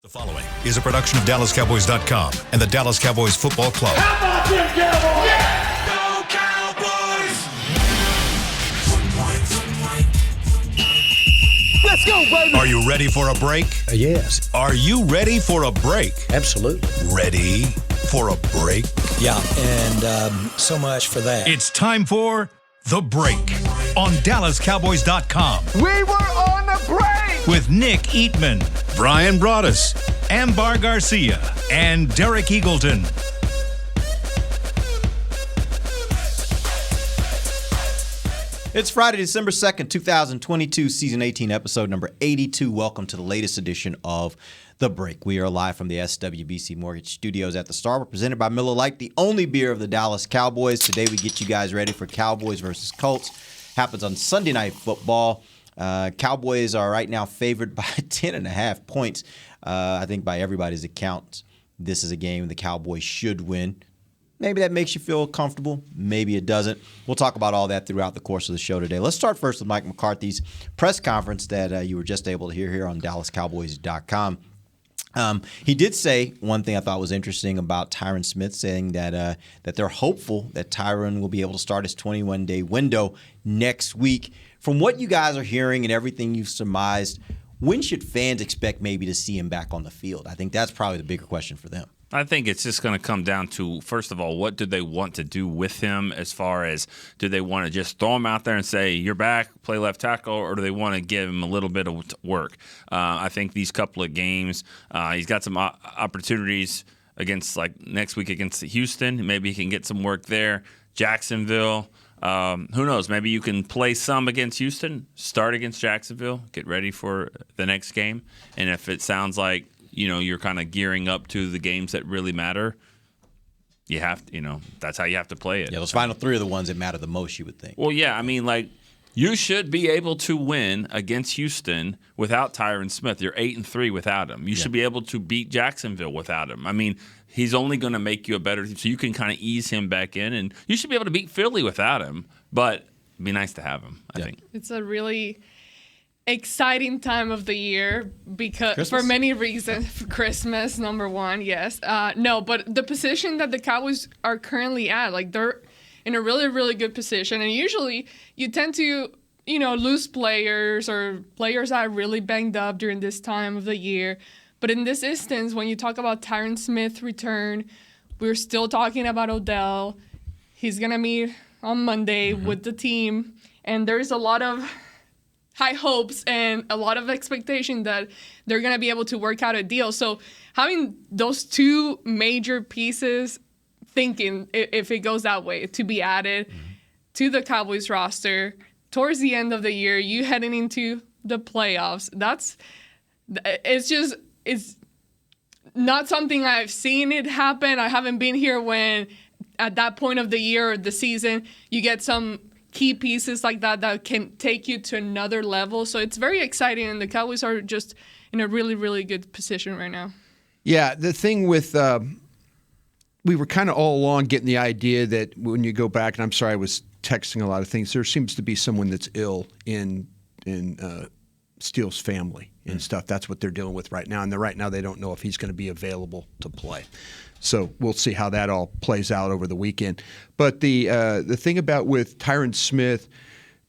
The following is a production of DallasCowboys.com and the Dallas Cowboys Football Club. How about them Cowboys? Yeah! Go Cowboys! Let's go, baby! Are you ready for a break? Yes. Are you ready for a break? Absolutely. Ready for a break? Yeah, and so much for that. It's time for The Break on DallasCowboys.com. We were on a break! With Nick Eatman, Brian Broaddus, Ambar Garcia, and Derek Eagleton. It's Friday, December 2nd, 2022, Season 18, Episode number 82. Welcome to the latest edition of The Break. We are live from the SWBC Mortgage Studios at the Star. We're presented by Miller Lite, the only beer of the Dallas Cowboys. Today we get you guys ready for Cowboys versus Colts. Happens on Sunday Night Football. Cowboys are right now favored by 10.5 points. I think by everybody's account, this is a game the Cowboys should win. Maybe that makes you feel comfortable. Maybe it doesn't. We'll talk about all that throughout the course of the show today. Let's start first with Mike McCarthy's press conference that you were just able to hear here on DallasCowboys.com. He did say one thing I thought was interesting about Tyron Smith, saying that they're hopeful that Tyron will be able to start his 21-day window next week. From what you guys are hearing and everything you've surmised, when should fans expect maybe to see him back on the field? I think that's probably the bigger question for them. I think it's just going to come down to, first of all, what do they want to do with him, as far as do they want to just throw him out there and say, you're back, play left tackle, or do they want to give him a little bit of work? I think these couple of games, he's got some opportunities against, like next week against Houston. Maybe he can get some work there. Jacksonville. Who knows? Maybe you can play some against Houston, start against Jacksonville, get ready for the next game. And if it sounds like, you're kind of gearing up to the games that really matter, you have to, that's how you have to play it. Yeah, those final three are the ones that matter the most, you would think. Well, yeah, I mean, you should be able to win against Houston without Tyron Smith. You're 8-3 without him. You should be able to beat Jacksonville without him. I mean, he's only going to make you a better team, so you can kind of ease him back in, and you should be able to beat Philly without him. But it'd be nice to have him, I think. It's a really exciting time of the year because Christmas? for many reasons. Christmas, number one, yes. No, but the position that the Cowboys are currently at, they're in a really, really good position. And usually you tend to, lose players or players that are really banged up during this time of the year. But in this instance, when you talk about Tyron Smith return, we're still talking about Odell. He's going to meet on Monday with the team. And there's a lot of high hopes and a lot of expectation that they're going to be able to work out a deal. So having those two major pieces, thinking if it goes that way, to be added to the Cowboys roster towards the end of the year, you heading into the playoffs, it's not something I've seen it happen. I haven't been here when at that point of the year or the season, you get some key pieces like that can take you to another level. So it's very exciting, and the Cowboys are just in a really, really good position right now. Yeah, the thing with we were kind of all along getting the idea that when you go back, and I'm sorry I was texting a lot of things, there seems to be someone that's ill in Steele's family and stuff. That's what they're dealing with right now. And right now they don't know if he's going to be available to play. So we'll see how that all plays out over the weekend. But the thing about with Tyron Smith,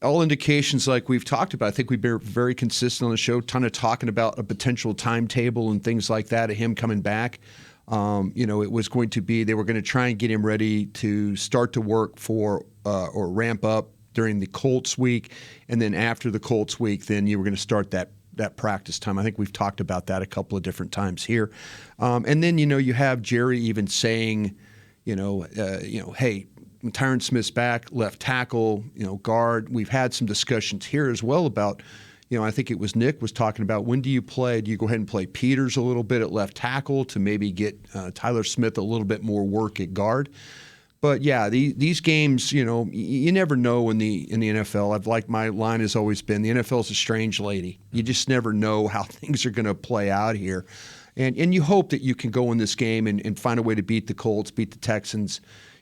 all indications like we've talked about, I think we've been very consistent on the show, ton of talking about a potential timetable and things like that of him coming back. It was going to be, they were going to try and get him ready to start to work for or ramp up during the Colts week. And then after the Colts week, then you were going to start that practice time. I think we've talked about that a couple of different times here. And then, you have Jerry even saying, hey, Tyron Smith's back, left tackle, guard. We've had some discussions here as well about, I think it was Nick was talking about, when do you play? Do you go ahead and play Peters a little bit at left tackle to maybe get Tyler Smith a little bit more work at guard? But yeah, these games, you never know in the NFL. My line has always been, the NFL is a strange lady. You just never know how things are going to play out here. And you hope that you can go in this game and find a way to beat the Colts, beat the Texans,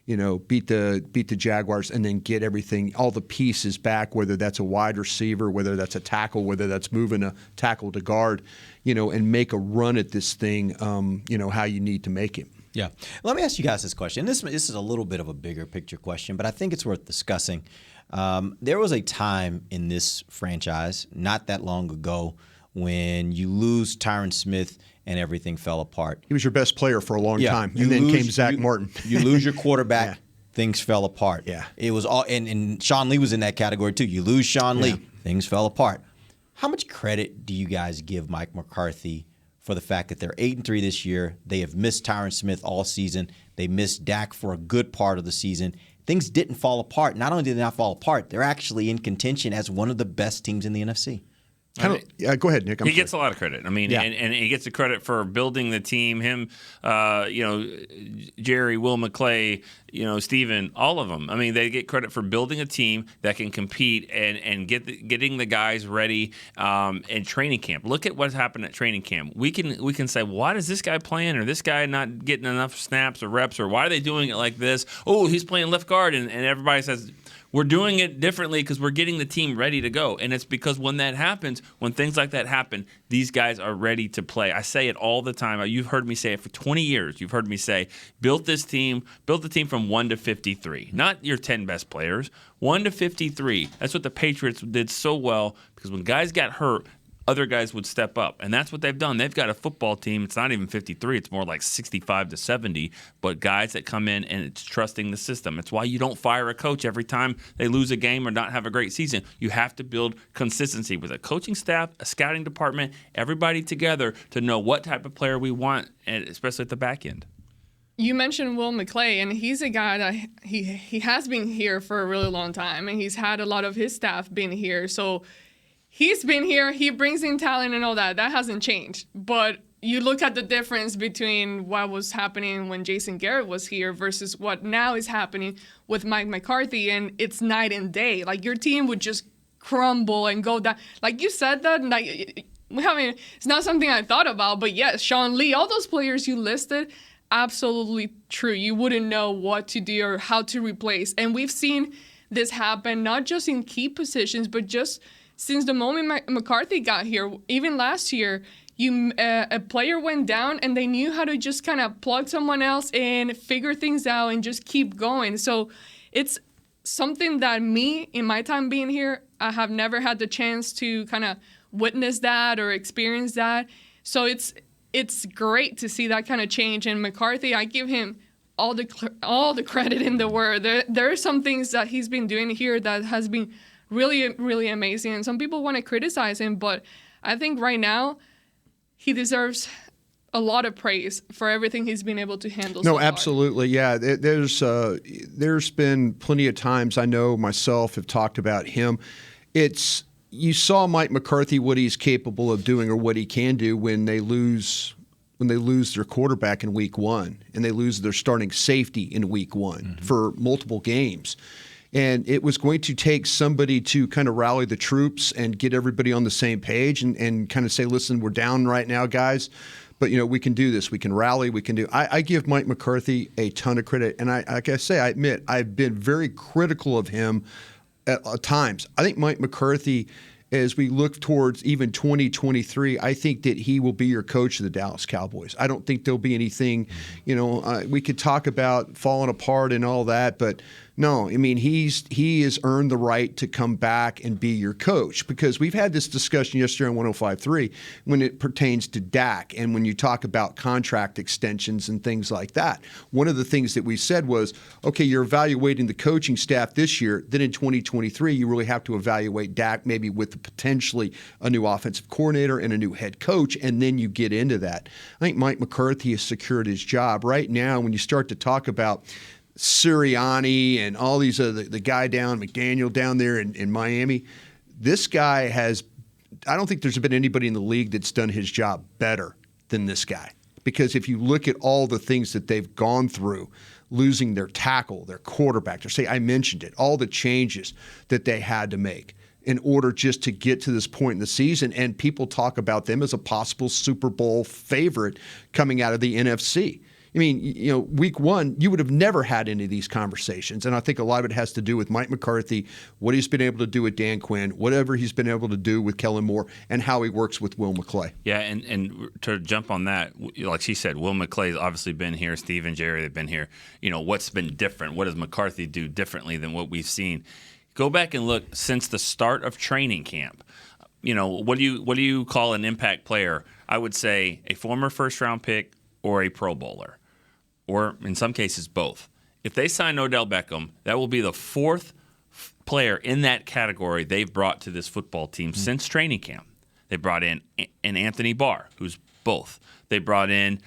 beat the Jaguars and then get everything, all the pieces back, whether that's a wide receiver, whether that's a tackle, whether that's moving a tackle to guard, and make a run at this thing, how you need to make it. Yeah. Let me ask you guys this question. This is a little bit of a bigger picture question, but I think it's worth discussing. There was a time in this franchise, not that long ago, when you lose Tyron Smith and everything fell apart. He was your best player for a long time, and then came Zach Martin. You lose your quarterback, Yeah. things fell apart. Yeah. It was all, and Sean Lee was in that category too. You lose Sean Lee, things fell apart. How much credit do you guys give Mike McCarthy for the fact that they're 8-3 this year? They have missed Tyron Smith all season. They missed Dak for a good part of the season. Things didn't fall apart. Not only did they not fall apart, they're actually in contention as one of the best teams in the NFC. Go ahead, Nick. He gets a lot of credit. I mean, and he gets the credit for building the team. Him, Jerry, Will McClay, Steven, all of them. I mean, they get credit for building a team that can compete and getting the guys ready in training camp. Look at what's happened at training camp. We can say, why is this guy playing, or this guy not getting enough snaps or reps, or why are they doing it like this? Oh, he's playing left guard, and everybody says, we're doing it differently because we're getting the team ready to go. And it's because when that happens, when things like that happen, these guys are ready to play. I say it all the time. You've heard me say it for 20 years. You've heard me say, build the team from 1 to 53. Not your 10 best players, 1 to 53. That's what the Patriots did so well, because when guys got hurt, other guys would step up. And that's what they've done. They've got a football team. It's not even 53. It's more like 65 to 70. But guys that come in and it's trusting the system. It's why you don't fire a coach every time they lose a game or not have a great season. You have to build consistency with a coaching staff, a scouting department, everybody together to know what type of player we want, and especially at the back end. You mentioned Will McClay, and he's a guy that he has been here for a really long time, and he's had a lot of his staff been here. So he's been here, he brings in talent and all that. That hasn't changed. But you look at the difference between what was happening when Jason Garrett was here versus what now is happening with Mike McCarthy, and it's night and day. Like, your team would just crumble and go down. Like, you said that, and it's not something I thought about, but yes, Sean Lee, all those players you listed, absolutely true. You wouldn't know what to do or how to replace. And we've seen this happen not just in key positions, but just since the moment McCarthy got here. Even last year, a player went down and they knew how to just kind of plug someone else in, figure things out, and just keep going. So it's something that in my time being here, I have never had the chance to kind of witness that or experience that. So it's great to see that kind of change. And McCarthy, I give him all the credit in the world. There are some things that he's been doing here that has been really, really amazing. And some people want to criticize him, but I think right now he deserves a lot of praise for everything he's been able to handle. No, so far. absolutely, yeah. There's been plenty of times I know myself have talked about him. You saw Mike McCarthy, what he's capable of doing or what he can do when they lose their quarterback in week one and they lose their starting safety in week one for multiple games. And it was going to take somebody to kind of rally the troops and get everybody on the same page and kind of say, listen, we're down right now, guys, but we can do this. We can rally. We can do. I give Mike McCarthy a ton of credit. And I admit, I've been very critical of him at times. I think Mike McCarthy, as we look towards even 2023, I think that he will be your coach of the Dallas Cowboys. I don't think there'll be anything, we could talk about falling apart and all that, but no, I mean, he has earned the right to come back and be your coach, because we've had this discussion yesterday on 105.3 when it pertains to Dak and when you talk about contract extensions and things like that. One of the things that we said was, okay, you're evaluating the coaching staff this year, then in 2023 you really have to evaluate Dak maybe with potentially a new offensive coordinator and a new head coach, and then you get into that. I think Mike McCarthy has secured his job. Right now, when you start to talk about Sirianni and all these other, the guy down, McDaniel down there in Miami, this guy I don't think there's been anybody in the league that's done his job better than this guy. Because if you look at all the things that they've gone through, losing their tackle, their quarterback, I mentioned it, all the changes that they had to make in order just to get to this point in the season. And people talk about them as a possible Super Bowl favorite coming out of the NFC. I mean, week one, you would have never had any of these conversations. And I think a lot of it has to do with Mike McCarthy, what he's been able to do with Dan Quinn, whatever he's been able to do with Kellen Moore, and how he works with Will McClay. Yeah, and to jump on that, like she said, Will McClay's obviously been here. Steve and Jerry have been here. What's been different? What does McCarthy do differently than what we've seen? Go back and look since the start of training camp. What do you call an impact player? I would say a former first-round pick or a Pro Bowler, or in some cases both. If they sign Odell Beckham, that will be the fourth player in that category they've brought to this football team since training camp. They brought in an Anthony Barr, who's both. They brought in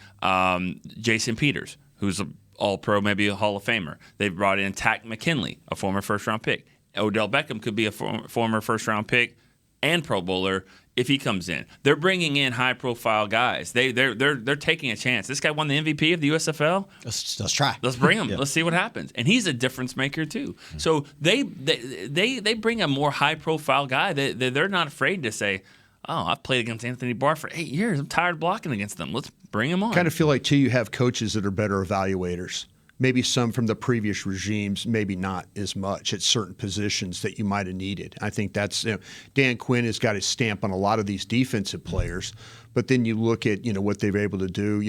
Jason Peters, who's an All-Pro, maybe a Hall of Famer. They've brought in Tack McKinley, a former first-round pick. Odell Beckham could be a former first-round pick and Pro Bowler if he comes in. They're bringing in high-profile guys. They're taking a chance. This guy won the MVP of the USFL. Let's try. Let's bring him. Yeah. Let's see what happens. And he's a difference maker too. So they bring a more high-profile guy. They're not afraid to say, "Oh, I've played against Anthony Barr for 8 years. I'm tired of blocking against them. Let's bring him on." Kind of feel like, too, you have coaches that are better evaluators. Maybe some from the previous regimes, maybe not as much at certain positions that you might have needed. I think that's Dan Quinn has got his stamp on a lot of these defensive players, but then you look at what they've been able to do.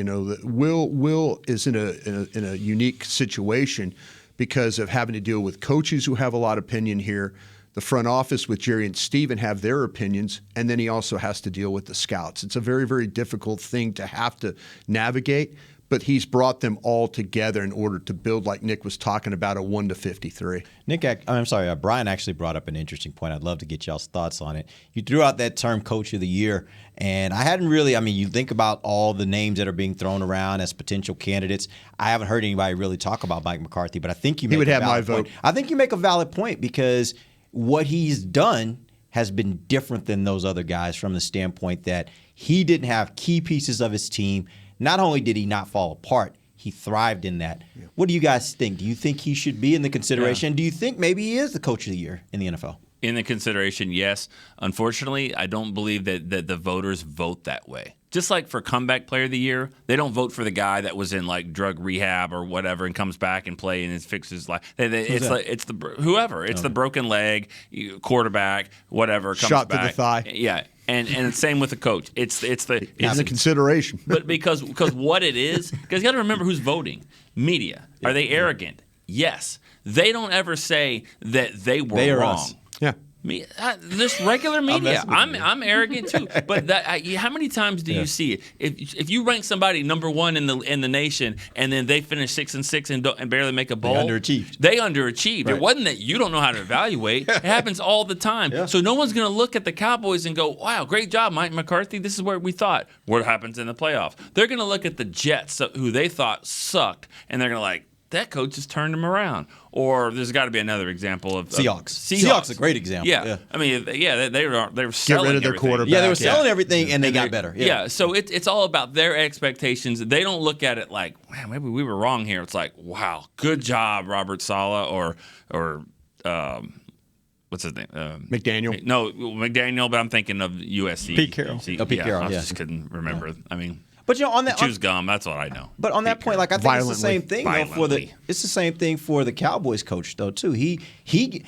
Will is in a unique situation because of having to deal with coaches who have a lot of opinion here. The front office with Jerry and Steven have their opinions, and then he also has to deal with the scouts. It's a very, very difficult thing to have to navigate. But he's brought them all together in order to build, like Nick was talking about, a 1-53. Brian actually brought up an interesting point. I'd love to get y'all's thoughts on it. You threw out that term Coach of the Year, and I hadn't really, you think about all the names that are being thrown around as potential candidates. I haven't heard anybody really talk about Mike McCarthy, but I think you make he would a have valid my point. vote. I think you make a valid point because what he's done has been different than those other guys from the standpoint that he didn't have key pieces of his team. Not only did he not fall apart, he thrived in that. Yeah. What do you guys think? Do you think he should be in the consideration? Yeah. Do you think maybe he is the Coach of the Year in the NFL? In the consideration, yes. Unfortunately, I don't believe that the voters vote that way. Just like for Comeback Player of the Year, they don't vote for the guy that was in like drug rehab or whatever and comes back and play and fixes life. It's the broken leg, quarterback, whatever comes shot back. To the thigh. Yeah. And same with the coach. It's the consideration. But because what it is, because you got to remember who's voting. Media. Are they arrogant? Yes. They don't ever say that they were wrong. Us. Yeah. This regular media, I'm arrogant too. But how many times do you see it? If you rank somebody number one in the nation and then they finish 6-6 and barely make a bowl, they underachieved. Right. It wasn't that you don't know how to evaluate. It happens all the time. Yeah. So no one's going to look at the Cowboys and go, "Wow, great job, Mike McCarthy. This is where we thought." What happens in the playoff? They're going to look at the Jets, who they thought sucked, and they're going to that coach just turned him around. Or there's got to be another example of Seahawks. Seahawks a great example. Yeah. I mean, they were selling get rid of their everything. quarterback. Yeah, they were selling everything and they got better. Yeah. So it's all about their expectations. They don't look at it like, "Man, maybe we were wrong here." It's like, "Wow, good job, Robert Saleh," or what's his name? McDaniel. No, McDaniel. But I'm thinking of USC. Pete Carroll. Pete Carroll. I just couldn't remember. Yeah. I mean. But on that, choose gum. That's what I know. But on that point, I think it's the same thing. It's the same thing for the Cowboys coach though too.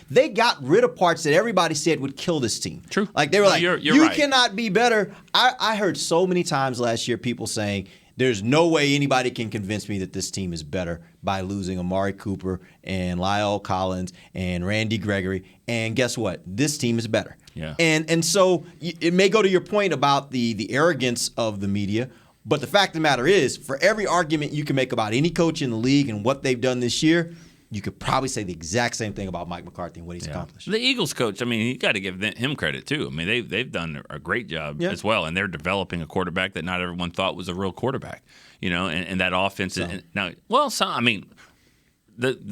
They got rid of parts that everybody said would kill this team. True. Like they were you're you right. cannot be better. I heard so many times last year people saying there's no way anybody can convince me that this team is better by losing Amari Cooper and Lyle Collins and Randy Gregory. And guess what? This team is better. Yeah. And so it may go to your point about the arrogance of the media. But the fact of the matter is, for every argument you can make about any coach in the league and what they've done this year, you could probably say the exact same thing about Mike McCarthy and what he's accomplished. The Eagles coach, you got to give him credit too. I mean, they've done a great job as well, and they're developing a quarterback that not everyone thought was a real quarterback. And that offense. The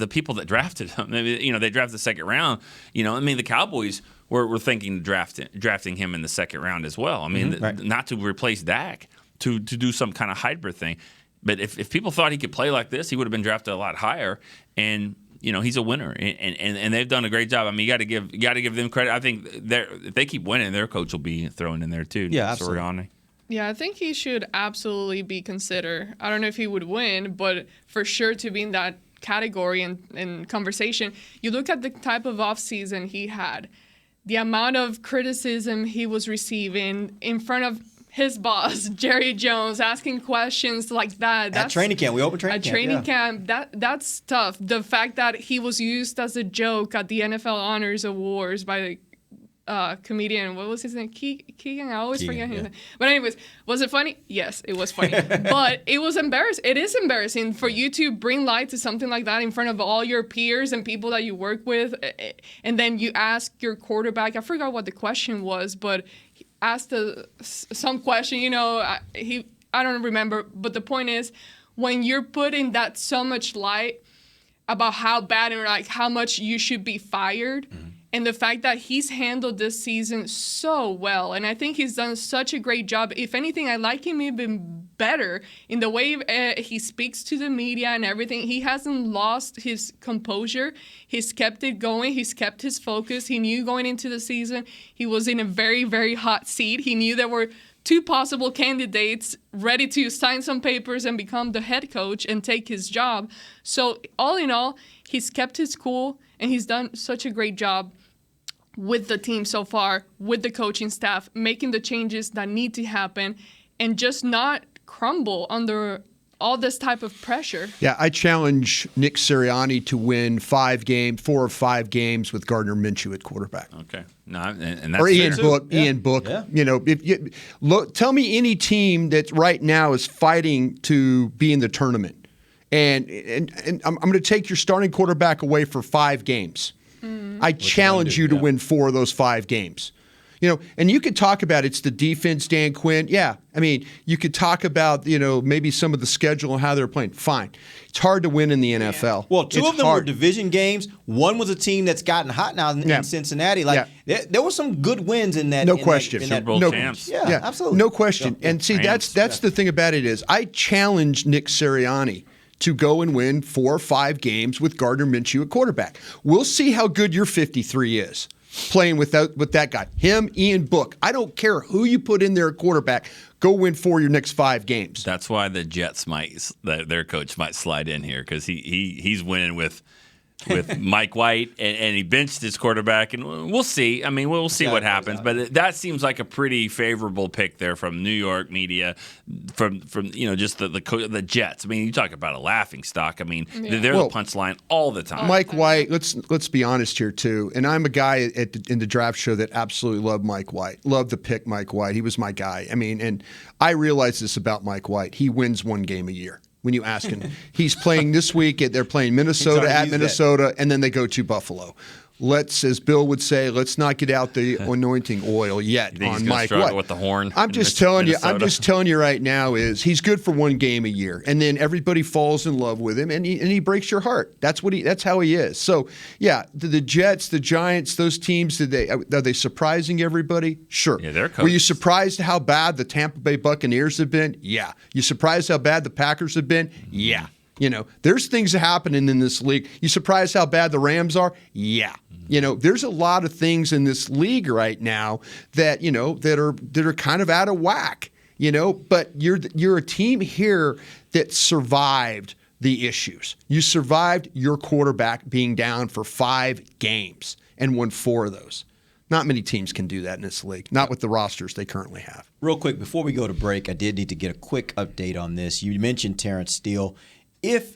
people that drafted him, they drafted the second round. The Cowboys were thinking drafting him in the second round as well. Not to replace Dak. To do some kind of hybrid thing. But if people thought he could play like this, he would have been drafted a lot higher. And he's a winner, and they've done a great job. You got to give them credit. I think if they keep winning, their coach will be thrown in there too. Yeah, absolutely. Yeah, Yeah, I think he should absolutely be considered. I don't know if he would win, but for sure to be in that category and conversation. You look at the type of offseason he had, the amount of criticism he was receiving in front of his boss, Jerry Jones, asking questions like that. At training camp. We opened training camp. At training yeah. camp, that's tough. The fact that he was used as a joke at the NFL Honors Awards by the comedian, what was his name? Keegan? I always forget his name. But anyways, was it funny? Yes, it was funny. But it was embarrassing. It is embarrassing for you to bring light to something like that in front of all your peers and people that you work with. And then you ask your quarterback, I forgot what the question was, but he asked some question, I don't remember. But the point is, when you're putting that so much light about how bad and like how much you should be fired, and the fact that he's handled this season so well, and I think he's done such a great job. If anything, I like him even better in the way he speaks to the media and everything. He hasn't lost his composure. He's kept it going. He's kept his focus. He knew going into the season he was in a very, very hot seat. He knew there were two possible candidates ready to sign some papers and become the head coach and take his job. So all in all, he's kept his cool, and he's done such a great job with the team so far, with the coaching staff, making the changes that need to happen, and just not crumble under all this type of pressure. Yeah, I challenge Nick Sirianni to win 4 or 5 games with Gardner Minshew at quarterback. Okay. No, and that's or Ian fair. Book. Yeah. Ian Book. Yeah. Tell me any team that right now is fighting to be in the tournament, and I'm going to take your starting quarterback away for 5 games. I challenge you to win 4 of those 5 games. And you could talk about it's the defense, Dan Quinn. Yeah, I mean, you could talk about maybe some of the schedule and how they're playing. Fine, it's hard to win in the NFL. Well, 2 It's of them hard. were division games. One was a team that's gotten hot now in Cincinnati. There were some good wins in that. No question. Super Bowl champs. Yeah, absolutely. No question. Yeah. And see, Rams. that's the thing about it is I challenge Nick Sirianni to go and win 4 or 5 games with Gardner Minshew at quarterback. We'll see how good your 53 is playing with that guy. Him, Ian Book. I don't care who you put in there at quarterback. Go win 4 of your next 5 games. That's why the Jets their coach might slide in here because he's winning with Mike White and he benched his quarterback, and we'll see. I mean, we'll see what happens, but that seems like a pretty favorable pick there from New York media, from just the Jets. I mean, you talk about a laughing stock. I mean, they're the punchline all the time. Mike White. Let's be honest here too. And I'm a guy in the draft show that absolutely loved Mike White. Loved to pick Mike White. He was my guy. I mean, and I realize this about Mike White. He wins 1 game a year. When you ask him, he's playing this week. They're playing Minnesota at Minnesota, and then they go to Buffalo. As Bill would say, let's not get out the anointing oil yet on Mike White. With the horn. I'm just telling you right now is he's good for 1 game a year, and then everybody falls in love with him, and he breaks your heart. That's how he is. So yeah, the Jets, the Giants, those teams, are they surprising everybody? Sure. Yeah, they're Were you surprised how bad the Tampa Bay Buccaneers have been? Yeah. You surprised how bad the Packers have been? Yeah. There's things happening in this league. You surprised how bad the Rams are? Yeah. There's a lot of things in this league right now that that are kind of out of whack. But you're a team here that survived the issues. You survived your quarterback being down for 5 games and won 4 of those. Not many teams can do that in this league, not with the rosters they currently have. Real quick, before we go to break, I did need to get a quick update on this. You mentioned Terrence Steele.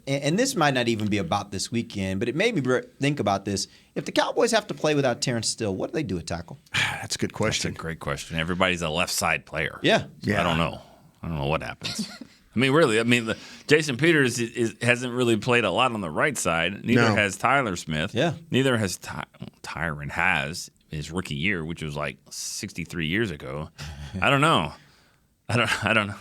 And this might not even be about this weekend, but it made me think about this. If the Cowboys have to play without Terrence Steele, what do they do at tackle? That's a good question. That's a great question. Everybody's a left side player. Yeah. I don't know what happens. I mean, really. I mean, Jason Peters hasn't really played a lot on the right side. Neither has Tyler Smith. Yeah. Neither has Tyron has his rookie year, which was like 63 years ago. I don't know. I don't know.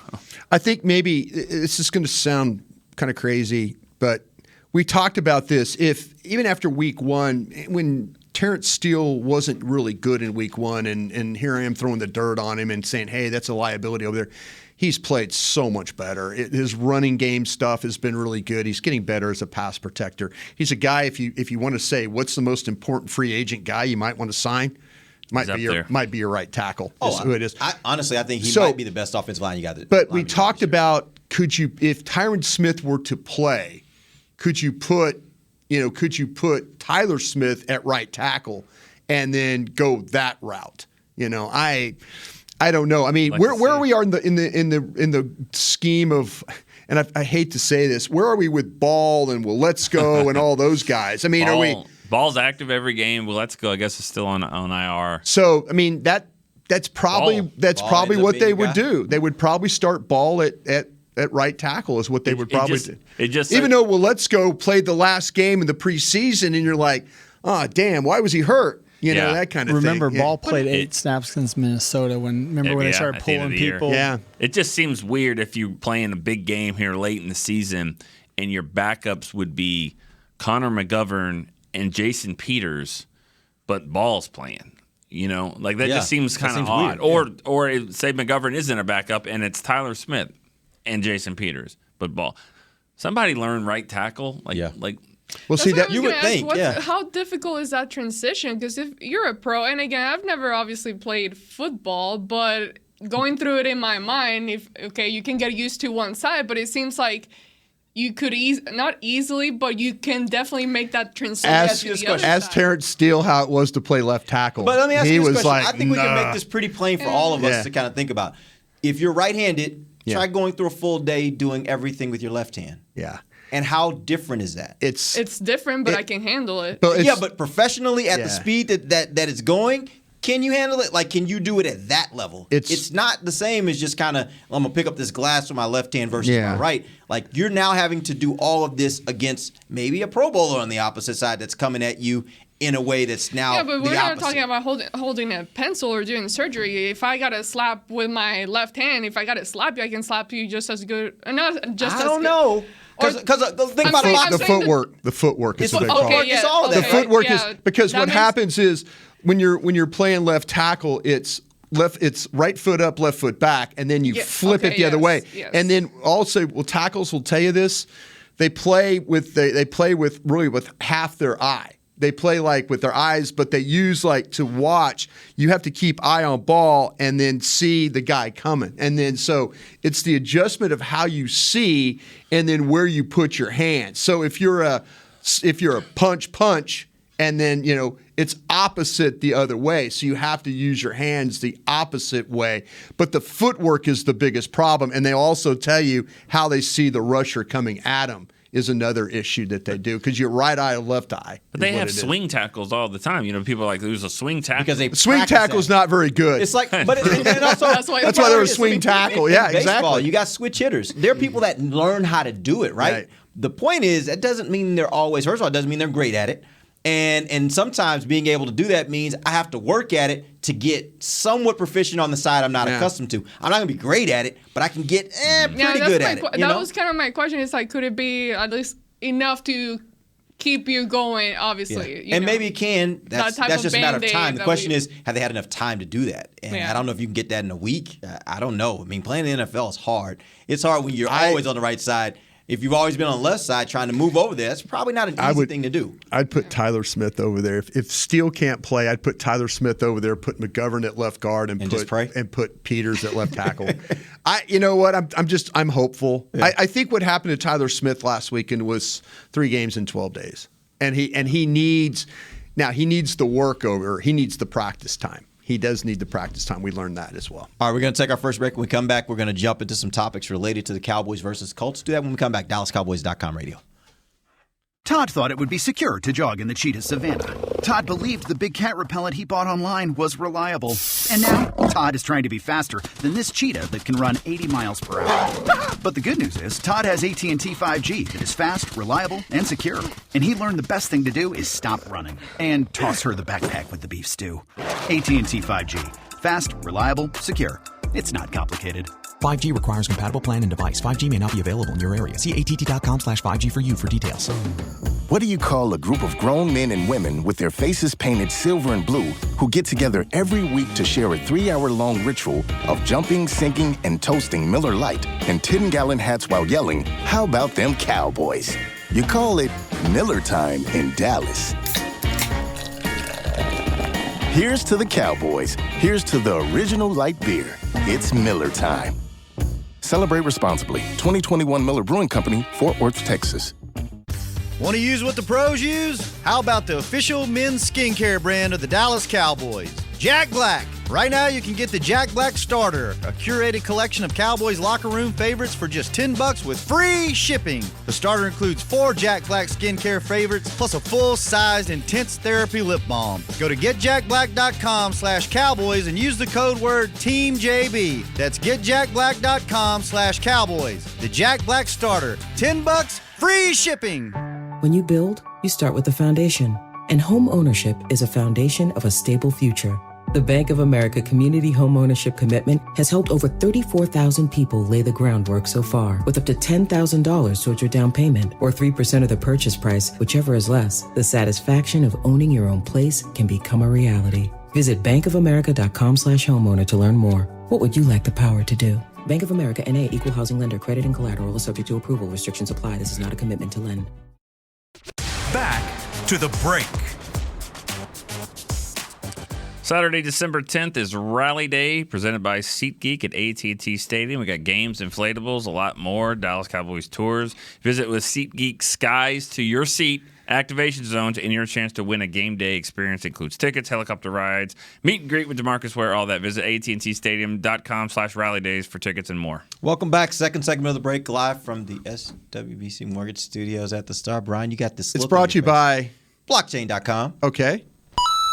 I think maybe this is going to sound kind of crazy, but we talked about this. If even after week 1, when Terrence Steele wasn't really good in week 1, and here I am throwing the dirt on him and saying, hey, that's a liability over there. He's played so much better. His running game stuff has been really good. He's getting better as a pass protector. He's a guy, if you want to say what's the most important free agent guy you might want to sign, Might up be there. your right tackle. Oh, is who it is. Honestly, I think he So- might be the best offensive line you got. But we talked about if Tyron Smith were to play, could you put Tyler Smith at right tackle and then go that route? I don't know. I mean, where we are in the scheme of, and I hate to say this, where are we with Ball and Let's Go and all those guys? I mean, are we? Ball's active every game. Well, Let's Go. I guess it's still on IR. So I mean that's probably Ball what ends up they being would a guy. do. They would probably start Ball at right tackle is what they would probably do. Even though Let's Go played the last game in the preseason, and you're like, oh damn, why was he hurt? That kind of Remember, thing. Ball played 8 snaps against Minnesota when they started at the end of pulling the year. people. Yeah. It just seems weird if you're playing a big game here late in the season and your backups would be Connor McGovern and Jason Peters, but Ball's playing. That just seems kind of odd. weird. Or say McGovern isn't a backup and it's Tyler Smith and Jason Peters, but Ball. Somebody learn right tackle. Well, see that you would think, yeah. How difficult is that transition? Because if you're a pro, and again, I've never obviously played football, but going through it in my mind, you can get used to one side, but it seems like you could not easily, but you can definitely make that transition. Ask Terrence Steele how it was to play left tackle. But let me ask he you this was question. like, I think we can make this pretty plain for all of us Yeah. to kind of think about. If you're right-handed, try going through a full day doing everything with your left hand. Yeah. And how different is that? It's different, but I can handle it. But professionally at the speed that it's going, can you handle it? Like, can you do it at that level? It's not the same as just kind of, I'm going to pick up this glass with my left hand versus my right. Like, you're now having to do all of this against maybe a Pro Bowler on the opposite side that's coming at you in a way that's now but we're the not opposite. talking about holding a pencil or doing surgery. If I got to slap with my left hand, if I got to slap you, I can slap you just as good. Not just I as don't good. know. Because think about the footwork. The footwork is what they call it. It's all The that. footwork is because what happens is when you're playing left tackle, it's right foot up, left foot back, and then you flip it the other way. Yes. And then also, tackles will tell you this. They play with half their eye. They play with their eyes, but they use to watch. You have to keep eye on ball and then see the guy coming. And then so it's the adjustment of how you see and then where you put your hands. So if you're a punch, and then it's opposite the other way. So you have to use your hands the opposite way. But the footwork is the biggest problem. And they also tell you how they see the rusher coming at them is another issue that they do because your right eye or left eye. But they have swing tackles all the time. People are like, there's a swing tackle. Because they swing tackle is not very good. It's like, but and also That's why they're a swing tackle. Yeah, baseball, exactly. You got switch hitters. There are people that learn how to do it, right? The point is, that doesn't mean they're always. First of all, it doesn't mean they're great at it. And sometimes being able to do that means I have to work at it to get somewhat proficient on the side I'm not accustomed to. I'm not going to be great at it, but I can get pretty good at it. That was kind of my question. It's could it be at least enough to keep you going, obviously? And maybe it can. That's just a matter of time. The question is, have they had enough time to do that? And I don't know if you can get that in a week. I don't know. I mean, playing in the NFL is hard. It's hard when you're always on the right side. If you've always been on the left side trying to move over there, that's probably not an easy thing to do. I'd put Tyler Smith over there. If Steele can't play, I'd put Tyler Smith over there, put McGovern at left guard, and put Peters at left tackle. You know what? I'm hopeful. Yeah. I think what happened to Tyler Smith last weekend was 3 games in 12 days, and he needs the work over. He needs the practice time. He does need the practice time. We learned that as well. All right, we're going to take our first break. When we come back, we're going to jump into some topics related to the Cowboys versus Colts. Do that when we come back. DallasCowboys.com radio. Todd thought it would be secure to jog in the cheetah savanna. Todd believed the big cat repellent he bought online was reliable. And now, Todd is trying to be faster than this cheetah that can run 80 miles per hour. But the good news is, Todd has AT&T 5G that is fast, reliable, and secure. And he learned the best thing to do is stop running and toss her the backpack with the beef stew. AT&T 5G. Fast, reliable, secure. It's not complicated. 5G requires compatible plan and device. 5G may not be available in your area. See att.com/5G for you for details. What do you call a group of grown men and women with their faces painted silver and blue who get together every week to share a 3-hour-long ritual of jumping, singing, and toasting Miller Lite in 10-gallon hats while yelling, "How about them Cowboys?" You call it Miller Time in Dallas. Here's to the Cowboys. Here's to the original light beer. It's Miller time. Celebrate responsibly. 2021 Miller Brewing Company, Fort Worth, Texas. Want to use what the pros use? How about the official men's skincare brand of the Dallas Cowboys, Jack Black? Right now, you can get the Jack Black Starter, a curated collection of Cowboys locker room favorites for just $10 with free shipping. The starter includes 4 Jack Black skincare favorites, plus a full-sized intense therapy lip balm. Go to getjackblack.com/Cowboys and use the code word TEAMJB. That's getjackblack.com/Cowboys. The Jack Black Starter, $10, free shipping. When you build, you start with the foundation. And home ownership is a foundation of a stable future. The Bank of America Community Home Ownership Commitment has helped over 34,000 people lay the groundwork so far, with up to $10,000 towards your down payment or 3% of the purchase price, whichever is less. The satisfaction of owning your own place can become a reality. Visit bankofamerica.com/homeowner to learn more. What would you like the power to do? Bank of America NA, Equal Housing Lender. Credit and collateral is subject to approval. Restrictions apply. This is not a commitment to lend. Back to the break. Saturday, December 10th is Rally Day, presented by SeatGeek at AT&T Stadium. We got games, inflatables, a lot more. Dallas Cowboys tours. Visit with SeatGeek Skies to your seat activation zones, and your chance to win a game day experience includes tickets, helicopter rides, meet and greet with DeMarcus Ware, all that. Visit AT&TStadium.com/rallydays for tickets and more. Welcome back. Second segment of the break, live from the SWBC Mortgage Studios at the Star. Brian, you got this. It's brought to you by blockchain.com. Okay.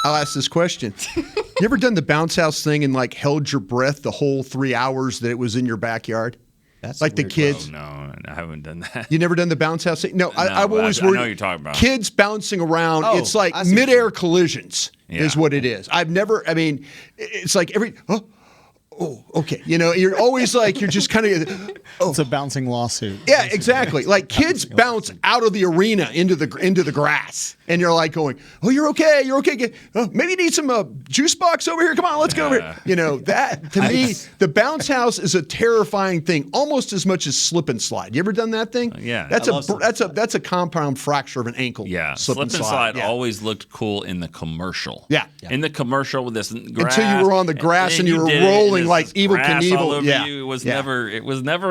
I'll ask this question. You ever done the bounce house thing and like held your breath the whole 3 hours that it was in your backyard? That's like the kids. Oh, no, I haven't done that. You never done the bounce house thing? No, I've always I worried. know what you're talking about. Kids bouncing around. Oh, it's like midair collisions is what it is. I've never, I mean, it's like every, oh, okay. You know, you're always like, you're just kind of, It's a bouncing lawsuit. Yeah, exactly. Like kids bounce out of the arena into the grass, and you're like going, "Oh, you're okay. You're okay. Maybe you need some juice box over here. Come on, let's go over here." You know that to me, the bounce house is a terrifying thing, almost as much as slip and slide. You ever done that thing? Yeah, that's a compound fracture of an ankle. Yeah, slip and slide always looked cool in the commercial. Yeah. In the commercial with this grass, until you were on the grass and you were rolling like Evil Knievel. All over you. It was never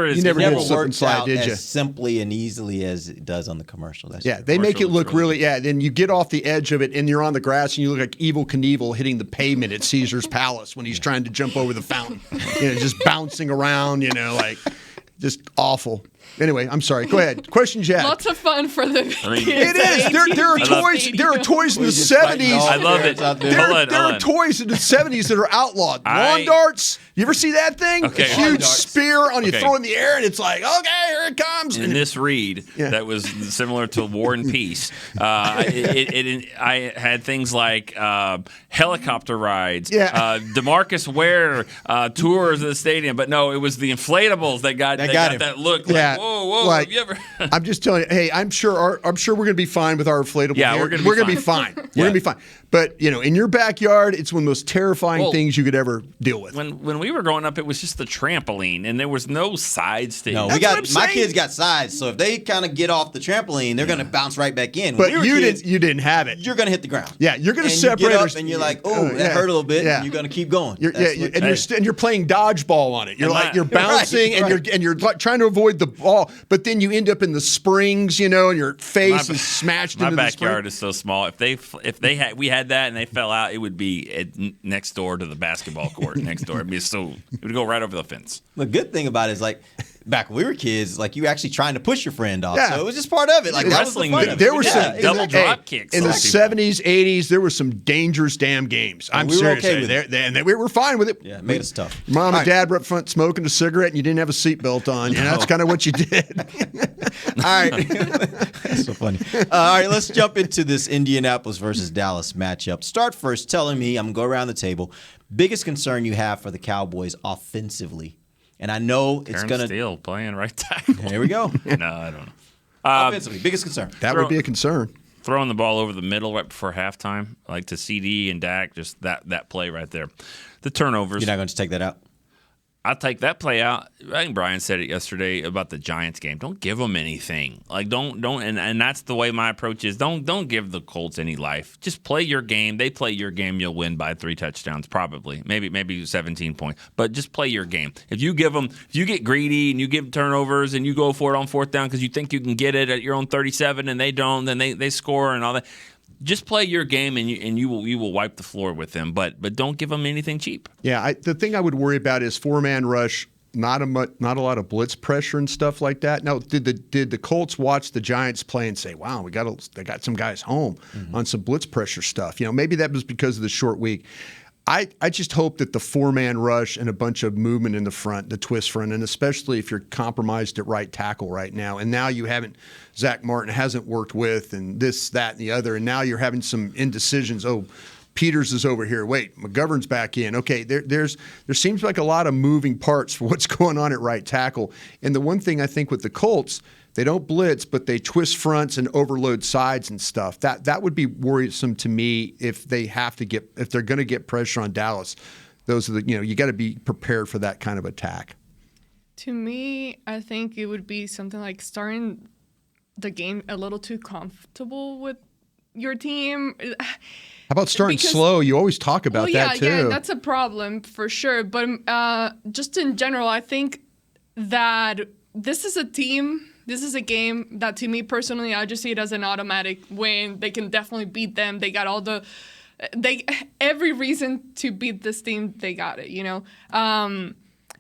as you never did slip and worked slide, out did you? as simply and easily as it does on the commercial. That's true. They make it look really. Then you get off the edge of it and you're on the grass and you look like Evil Knievel hitting the pavement at Caesar's Palace when he's trying to jump over the fountain. Just bouncing around. Like just awful. Anyway, I'm sorry. Go ahead. Questions you had? Lots of fun for the kids. It is. There are toys. There are toys in the 70s. I love it. There are toys in the 70s that are outlawed. Lawn darts. You ever see that thing? Okay. A huge spear on you, throw in the air, and it's like, okay, here it comes. In this read that was similar to War and Peace, I had things like helicopter rides, DeMarcus Ware tours of the stadium, but no, it was the inflatables that got that look. Like, whoa! Like, have you ever? I'm just telling you. Hey, I'm sure we're going to be fine with our inflatable. Yeah, here. we're going to be fine. We're going to be fine. But in your backyard, it's one of the most terrifying things you could ever deal with. When we were growing up, it was just the trampoline, and there was no sides to it. No, my kids got sides, so if they kind of get off the trampoline, they're going to bounce right back in. But you didn't have it. You're going to hit the ground. Yeah, you're going to and separate. You get up and you're like, that hurt a little bit. And you're going to keep going. You're playing dodgeball on it. You're bouncing and you're trying to avoid the ball, but then you end up in the springs, and your face is smashed into the spring. My backyard is so small. If we had that and they fell out, it would be next door to the basketball court next door. It would go right over the fence. The good thing about it is back when we were kids, you were actually trying to push your friend off. Yeah. So it was just part of it. Wrestling. There were some double drop kicks in the 70s, 80s. There were some dangerous damn games. I'm serious. Okay with it. And we were fine with it. Yeah, it made us tough. Your mom and dad were up front smoking a cigarette, and you didn't have a seatbelt on. That's kind of what you did. All right. That's so funny. All right, let's jump into this Indianapolis versus Dallas matchup. Start first telling me, I'm going to go around the table, biggest concern you have for the Cowboys offensively. And I know it's going to... Steele playing right tackle. There we go. No, I don't know. Offensively, biggest concern. That would be a concern. Throwing the ball over the middle right before halftime, like to CD and Dak, just that play right there. The turnovers. You're not going to take that out? I'll take that play out. I think Brian said it yesterday about the Giants game. Don't give them anything. Like don't and that's the way my approach is. Don't give the Colts any life. Just play your game. They play your game, you'll win by 3 touchdowns probably. Maybe 17 points. But just play your game. If you get greedy and you give turnovers and you go for it on 4th down because you think you can get it at your own 37 and they don't, then they score and all that. Just play your game, and you will wipe the floor with them. But don't give them anything cheap. Yeah, the thing I would worry about is 4-man rush, not a lot of blitz pressure and stuff like that. Now, did the Colts watch the Giants play and say, "Wow, they got some guys home on some blitz pressure stuff"? Maybe that was because of the short week. I just hope that the 4-man rush and a bunch of movement in the front, the twist front, and especially if you're compromised at right tackle right now, and now you haven't, Zach Martin hasn't worked with, and this, that, and the other, and now you're having some indecisions. Oh, Peters is over here. Wait, McGovern's back in. Okay, there seems like a lot of moving parts for what's going on at right tackle. And the one thing I think with the Colts, they don't blitz, but they twist fronts and overload sides and stuff. That would be worrisome to me if they're going to get pressure on Dallas. Those are you got to be prepared for that kind of attack. To me, I think it would be something like starting the game a little too comfortable with your team. How about starting slow? You always talk about that too. Yeah, that's a problem for sure. But just in general, I think that this is a team. This is a game that, to me personally, I just see it as an automatic win. They can definitely beat them. They got every reason to beat this team. They got it,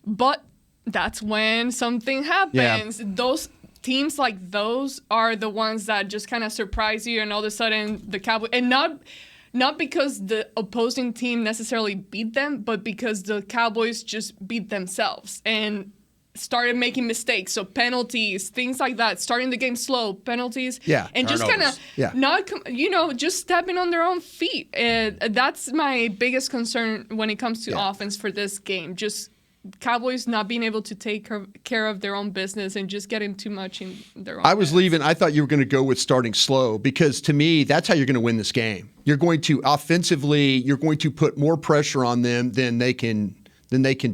But that's when something happens. Yeah. Those teams like those are the ones that just kind of surprise you, and all of a sudden the Cowboys, and not because the opposing team necessarily beat them, but because the Cowboys just beat themselves and started making mistakes. So penalties, things like that, starting the game slow, penalties, and just kind of not, just stepping on their own feet. That's my biggest concern when it comes to offense for this game. Just Cowboys not being able to take care of their own business and just getting too much in their own heads. I thought you were going to go with starting slow, because to me, that's how you're going to win this game. You're going to put more pressure on them than they can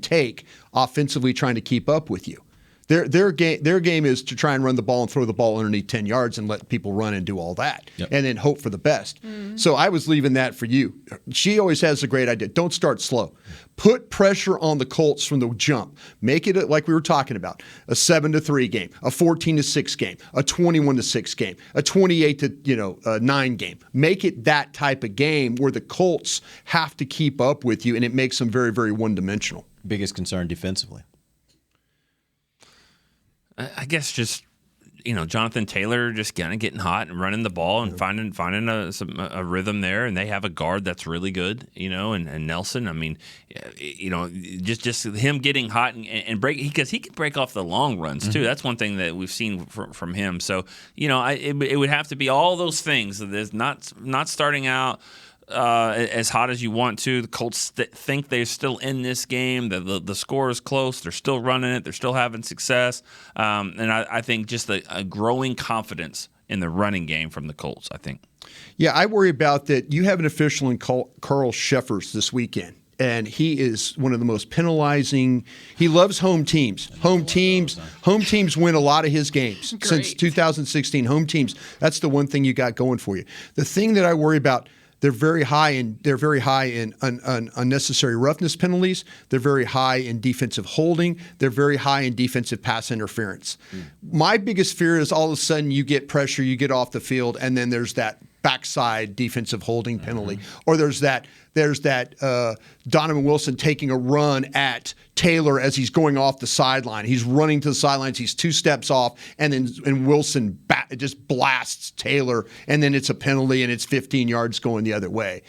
take offensively, trying to keep up with you. Their game is to try and run the ball and throw the ball underneath 10 yards and let people run and do all that, and then hope for the best. Mm-hmm. So I was leaving that for you. She always has a great idea. Don't start slow. Put pressure on the Colts from the jump. Make it like we were talking about, a 7-3 game, a 14-6 game, a 21-6 game, a 28-9 game. Make it that type of game where the Colts have to keep up with you, and it makes them very, very one-dimensional. Biggest concern defensively? I guess just, Jonathan Taylor just kind of getting hot and running the ball and finding a rhythm there, and they have a guard that's really good, and Nelson. I mean, just him getting hot and break, because he can break off the long runs too. Mm-hmm. That's one thing that we've seen from him. So it would have to be all those things. There's not starting out as hot as you want to. The Colts think they're still in this game. The score is close. They're still running it. They're still having success. And I think just a growing confidence in the running game from the Colts, I think. Yeah, I worry about that. You have an official in Carl Sheffers this weekend, and he is one of the most penalizing. He loves home teams. Home teams win a lot of his games. Great. Since 2016. Home teams, that's the one thing you got going for you. The thing that I worry about, they're very high in unnecessary roughness penalties. They're very high in defensive holding. They're very high in defensive pass interference. My biggest fear is all of a sudden you get pressure, you get off the field, and then there's that backside defensive holding penalty, or there's that Donovan Wilson taking a run at Taylor as he's going off the sideline. He's running to the sidelines. He's 2 steps off, and Wilson just blasts Taylor, and then it's a penalty, and it's 15 yards going the other way.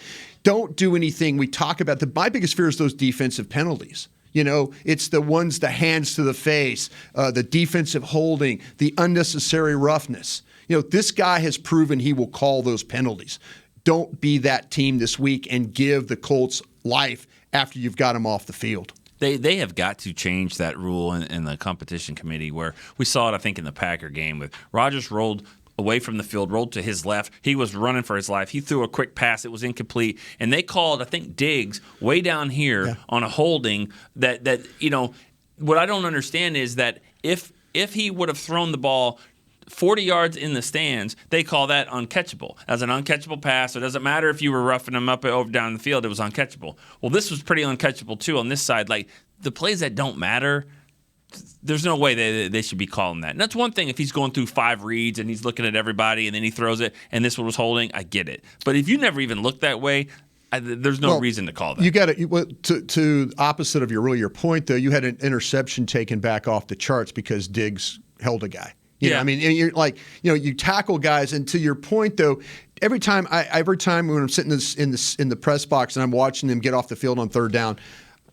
Don't do anything. We talk about my biggest fear is those defensive penalties. It's the ones, the hands to the face, the defensive holding, the unnecessary roughness. This guy has proven he will call those penalties. Don't be that team this week and give the Colts life after you've got them off the field. They have got to change that rule in the competition committee, where we saw it, I think, in the Packer game with Rodgers rolled away from the field, rolled to his left. He was running for his life. He threw a quick pass. It was incomplete. And they called, I think, Diggs way down here on a holding that what I don't understand is that if he would have thrown the ball 40 yards in the stands, they call that uncatchable. As an uncatchable pass, it doesn't matter if you were roughing him up over down the field, it was uncatchable. Well, this was pretty uncatchable too on this side. Like, the plays that don't matter, there's no way they should be calling that. And that's one thing if he's going through 5 reads and he's looking at everybody and then he throws it and this one was holding, I get it. But if you never even looked that way, there's no reason to call that. You got to opposite of your point, though, you had an interception taken back off the charts because Diggs held a guy. You know, I mean, you're like, you tackle guys, and to your point, though, every time when I'm sitting in the press box and I'm watching them get off the field on third down,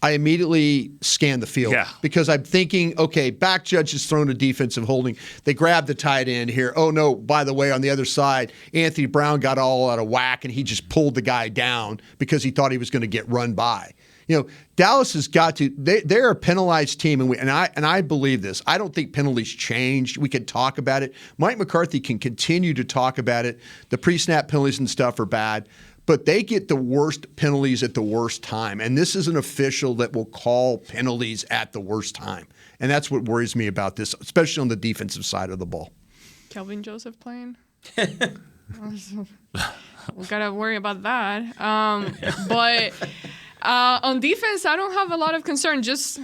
I immediately scan the field because I'm thinking, okay, back judge has thrown a defensive holding. They grab the tight end here. Oh, no, by the way, on the other side, Anthony Brown got all out of whack, and he just pulled the guy down because he thought he was going to get run by. Dallas has got to. They're a penalized team, and I believe this. I don't think penalties changed. We could talk about it. Mike McCarthy can continue to talk about it. The pre-snap penalties and stuff are bad, but they get the worst penalties at the worst time. And this is an official that will call penalties at the worst time, and that's what worries me about this, especially on the defensive side of the ball. Kelvin Joseph playing. We gotta worry about that. But. On defense, I don't have a lot of concern. Just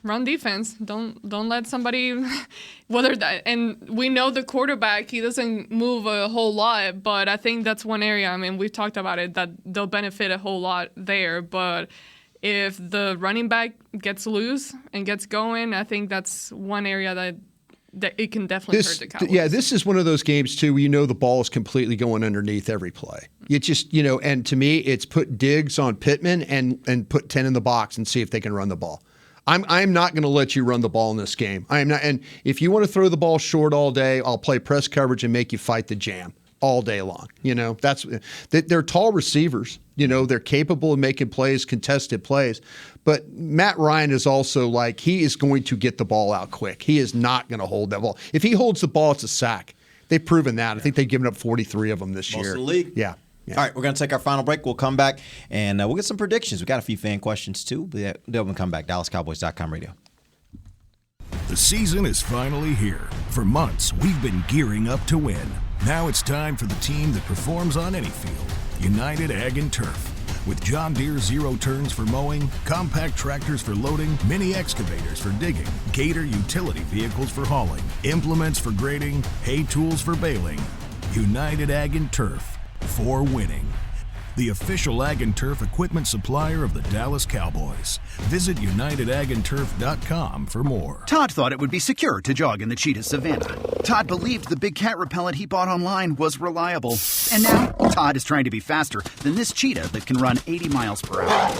run defense. Don't let somebody and we know the quarterback, he doesn't move a whole lot, but I think that's one area. I mean, we've talked about it, that they'll benefit a whole lot there. But if the running back gets loose and gets going, I think that's one area that it can definitely hurt the Cowboys. Yeah, this is one of those games, too, where the ball is completely going underneath every play. You just, and to me, it's put Diggs on Pittman and put 10 in the box and see if they can run the ball. I'm not going to let you run the ball in this game. I am not. And if you want to throw the ball short all day, I'll play press coverage and make you fight the jam all day long. They're tall receivers. They're capable of making plays, contested plays. But Matt Ryan is also he is going to get the ball out quick. He is not going to hold that ball. If he holds the ball, it's a sack. They've proven that. I think they've given up 43 of them this year. Most of the league. Yeah. All right, we're going to take our final break. We'll come back, and we'll get some predictions. We got a few fan questions, too. But then we'll come back. DallasCowboys.com radio. The season is finally here. For months, we've been gearing up to win. Now it's time for the team that performs on any field, United Ag and Turf. With John Deere Zero Turns for mowing, compact tractors for loading, mini excavators for digging, Gator utility vehicles for hauling, implements for grading, hay tools for baling. United Ag and Turf, for winning. The official Ag and Turf equipment supplier of the Dallas Cowboys. Visit UnitedAgAndTurf.com for more. Todd thought it would be secure to jog in the cheetah savanna. Todd believed the big cat repellent he bought online was reliable. And now, Todd is trying to be faster than this cheetah that can run 80 miles per hour.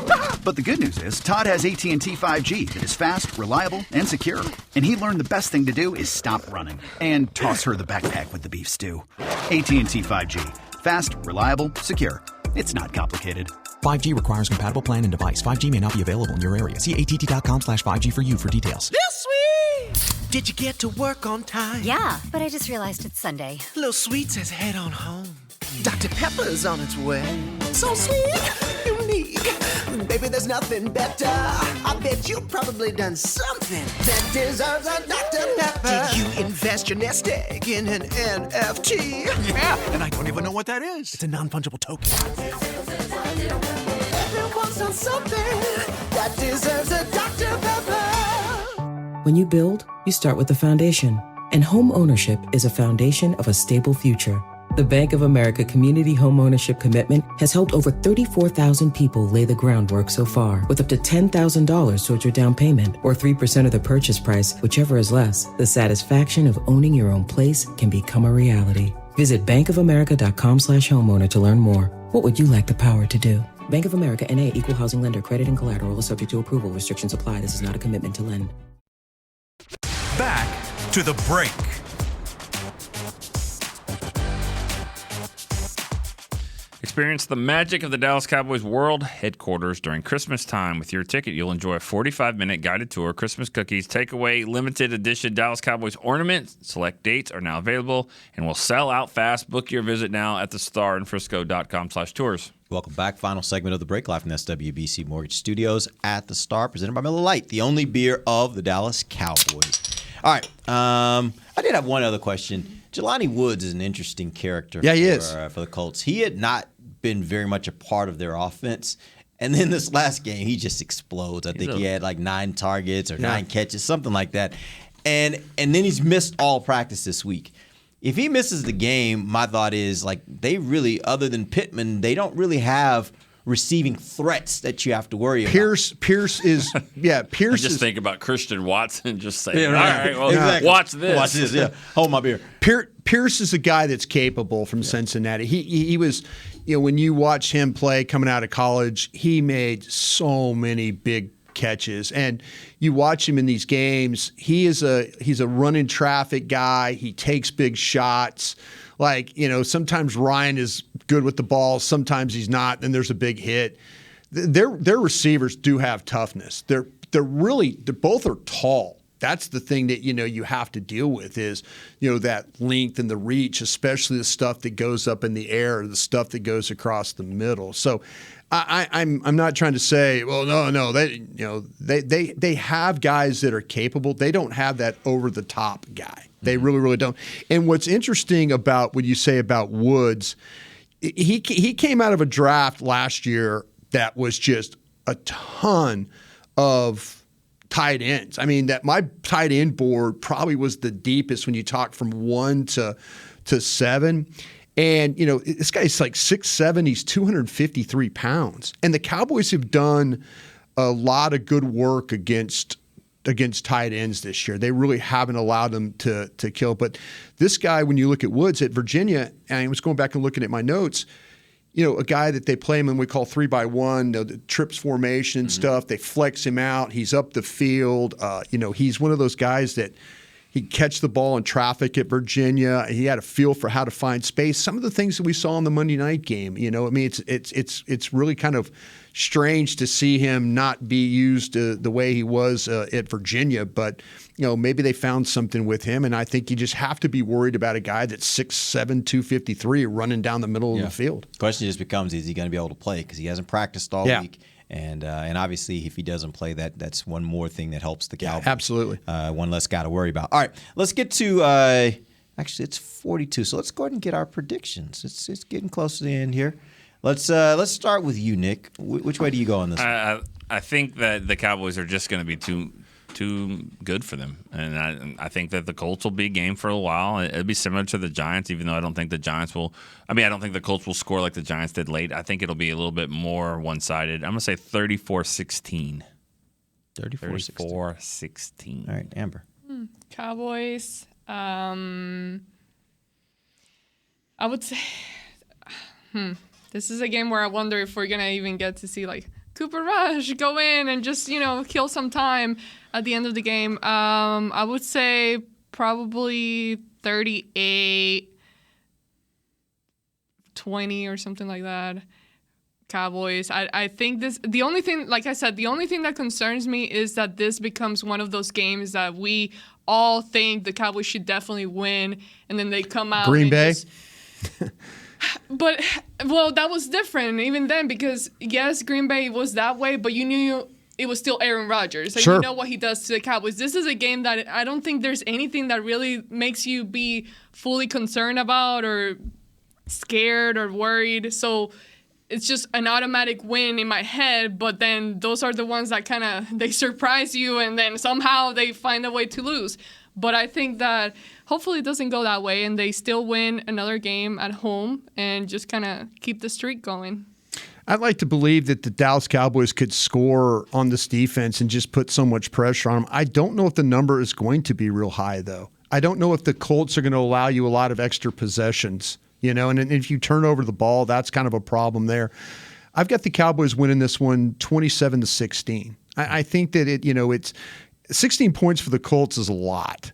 But the good news is, Todd has AT&T 5G that is fast, reliable, and secure. And he learned the best thing to do is stop running and toss her the backpack with the beef stew. AT&T 5G. Fast, reliable, secure. It's not complicated. 5G requires compatible plan and device. 5G may not be available in your area. See att.com/5G for you for details. This sweet! Did you get to work on time? Yeah, but I just realized it's Sunday. Little Sweet says head on home. Dr. Pepper's on its way. So sweet, unique. Baby, there's nothing better. I bet you've probably done something that deserves a Dr. Pepper. Did you invest your nest egg in an NFT? Yeah, and I don't even know what that is. It's a non-fungible token. Everyone's done something that deserves a Dr. Pepper. When you build, you start with the foundation. And home ownership is a foundation of a stable future. The Bank of America Community Homeownership Commitment has helped over 34,000 people lay the groundwork so far, with up to $10,000 towards your down payment or 3% of the purchase price, whichever is less. The satisfaction of owning your own place can become a reality. Visit bankofamerica.com/homeowner to learn more. What would you like the power to do? Bank of America N.A. Equal Housing Lender. Credit and collateral is subject to approval. Restrictions apply. This is not a commitment to lend. Back to the break. Experience the magic of the Dallas Cowboys World Headquarters during Christmas time. With your ticket, you'll enjoy a 45-minute guided tour, Christmas cookies, takeaway, limited edition Dallas Cowboys ornaments. Select dates are now available and will sell out fast. Book your visit now at thestarinfrisco.com/tours. Welcome back. Final segment of the break, live from the SWBC Mortgage Studios at the Star, presented by Miller Lite, the only beer of the Dallas Cowboys. All right. I did have one other question. Jelani Woods is an interesting character for the Colts. He had not been very much a part of their offense. And then this last game, he just explodes. I think he had like 9 targets or 9 catches, something like that. And then he's missed all practice this week. If he misses the game, my thought is like they really, other than Pittman, they don't really have receiving threats that you have to worry about. Pierce is just think about Christian Watson just saying, all right, well, watch this. Watch this, yeah. Hold my beer. Pierce is a guy that's capable from Cincinnati. He was, when you watch him play coming out of college, he made so many big catches. And you watch him in these games, he's a running traffic guy. He takes big shots. Like, sometimes Ryan is good with the ball, sometimes he's not, and there's a big hit. Their receivers do have toughness. They're both are tall. That's the thing that you have to deal with is that length and the reach, especially the stuff that goes up in the air, the stuff that goes across the middle. So I'm not trying to say, well, no, they have guys that are capable. They don't have that over the top guy. They really don't. And what's interesting about what you say about Woods, he came out of a draft last year that was just a ton of tight ends. I mean, that my tight end board probably was the deepest when you talk from 1 to 7. And, this guy's like 6'7", he's 253 pounds. And the Cowboys have done a lot of good work against tight ends this year. They really haven't allowed them to kill. But this guy, when you look at Woods at Virginia, and I was going back and looking at my notes, a guy that they play him in we call 3-by-1, the trips formation and stuff. They flex him out. He's up the field. He's one of those guys that he'd catch the ball in traffic at Virginia. He had a feel for how to find space. Some of the things that we saw in the Monday night game, it's really kind of strange to see him not be used the way he was at Virginia. But, maybe they found something with him. And I think you just have to be worried about a guy that's 6'7", 253 running down the middle of the field. The question just becomes, is he going to be able to play? Because he hasn't practiced all week. And obviously, if he doesn't play, that's one more thing that helps the Cowboys. Absolutely. One less guy to worry about. All right, let's get to actually it's 42. So let's go ahead and get our predictions. It's getting close to the end here. Let's start with you, Nick. Which way do you go on this? I think that the Cowboys are just going to be too good for them, and I think that the Colts will be game for a while. It'll be similar to the Giants, even though I don't think the Giants will. I don't think the Colts will score like the Giants did late. I think it'll be a little bit more one-sided. I'm going to say 34-16. 34-16. All right, Amber. Cowboys. I would say. This is a game where I wonder if we're gonna even get to see like Cooper Rush go in and just kill some time at the end of the game. I would say probably 38-20 or something like that. Cowboys. I think the only thing that concerns me is that this becomes one of those games that we all think the Cowboys should definitely win, and then they come out Green Bay. But, that was different even then because, yes, Green Bay was that way, but you knew it was still Aaron Rodgers. And you know what he does to the Cowboys. This is a game that I don't think there's anything that really makes you be fully concerned about or scared or worried. So it's just an automatic win in my head, but then those are the ones that kind of, they surprise you and then somehow they find a way to lose. But I think that hopefully it doesn't go that way and they still win another game at home and just kind of keep the streak going. I'd like to believe that the Dallas Cowboys could score on this defense and just put so much pressure on them. I don't know if the number is going to be real high, though. I don't know if the Colts are going to allow you a lot of extra possessions, and if you turn over the ball, that's kind of a problem there. I've got the Cowboys winning this one 27-16. I think that it's 16 points for the Colts is a lot,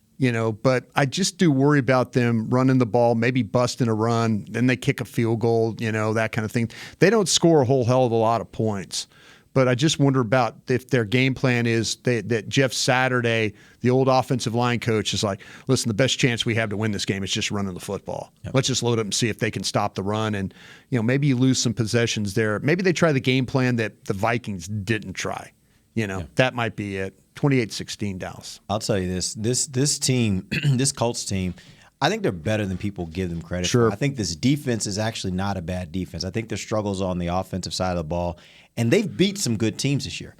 but I just do worry about them running the ball, maybe busting a run, then they kick a field goal, that kind of thing. They don't score a whole hell of a lot of points. But I just wonder about if their game plan is that Jeff Saturday, the old offensive line coach, is like, listen, the best chance we have to win this game is just running the football. Yep. Let's just load up and see if they can stop the run. And, maybe you lose some possessions there. Maybe they try the game plan that the Vikings didn't try. That might be it. 28-16 Dallas. I'll tell you this team, this Colts team, I think they're better than people give them credit for. I think this defense is actually not a bad defense. I think their struggles on the offensive side of the ball, and they've beat some good teams this year.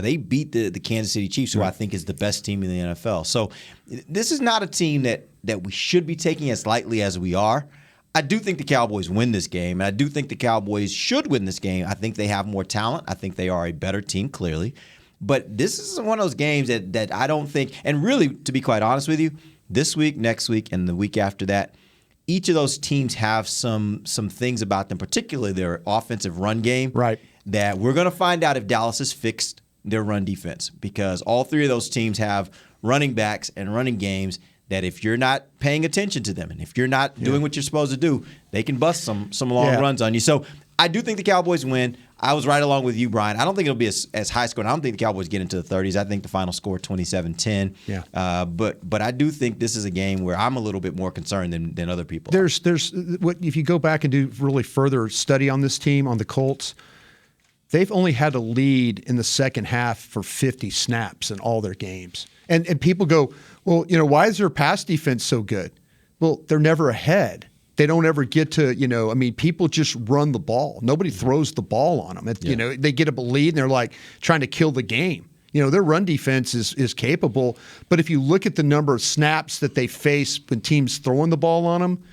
They beat the Kansas City Chiefs, who I think is the best team in the NFL. So this is not a team that we should be taking as lightly as we are. I do think the Cowboys win this game, and I do think the Cowboys should win this game. I think they have more talent. I think they are a better team, clearly. But this is one of those games that I don't think – and really, to be quite honest with you, this week, next week, and the week after that, each of those teams have some things about them, particularly their offensive run game, right, that we're going to find out if Dallas has fixed their run defense, because all three of those teams have running backs and running games that if you're not paying attention to them and if you're not doing what you're supposed to do, they can bust some long runs on you. So I do think the Cowboys win. I was right along with you, Brian. I don't think it'll be as high scoring. I don't think the Cowboys get into the 30s. I think the final score 27-10. Yeah. But I do think this is a game where I'm a little bit more concerned than other people. There's what if you go back and do really further study on this team, on the Colts, they've only had a lead in the second half for 50 snaps in all their games. And people go, well, why is their pass defense so good? Well, they're never ahead. They don't ever get to, people just run the ball. Nobody throws the ball on them. They get a lead and they're like trying to kill the game. Their run defense is capable. But if you look at the number of snaps that they face when teams throwing the ball on them,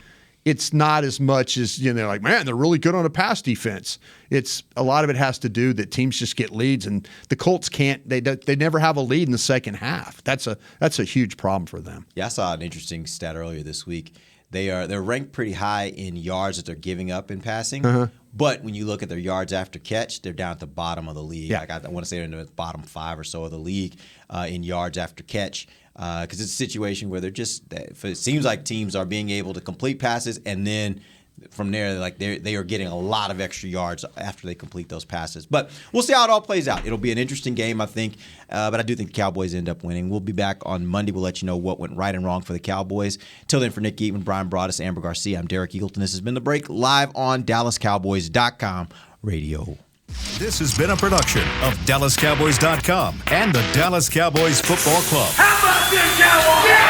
it's not as much as, like, man, they're really good on a pass defense. It's a lot of it has to do that teams just get leads, and the Colts can't. They never have a lead in the second half. That's a huge problem for them. Yeah, I saw an interesting stat earlier this week. They're ranked pretty high in yards that they're giving up in passing. Uh-huh. But when you look at their yards after catch, they're down at the bottom of the league. Yeah. Like I want to say they're in the bottom 5 or so of the league in yards after catch. Because it's a situation where it seems like teams are being able to complete passes, and then from there, like they are getting a lot of extra yards after they complete those passes. But we'll see how it all plays out. It'll be an interesting game, I think. But I do think the Cowboys end up winning. We'll be back on Monday. We'll let you know what went right and wrong for the Cowboys. Till then, for Nick Eatman, Brian Broaddus, Amber Garcia, I'm Derek Eagleton. This has been The Break, live on DallasCowboys.com radio. This has been a production of DallasCowboys.com and the Dallas Cowboys Football Club. How about this, Cowboys? Yeah!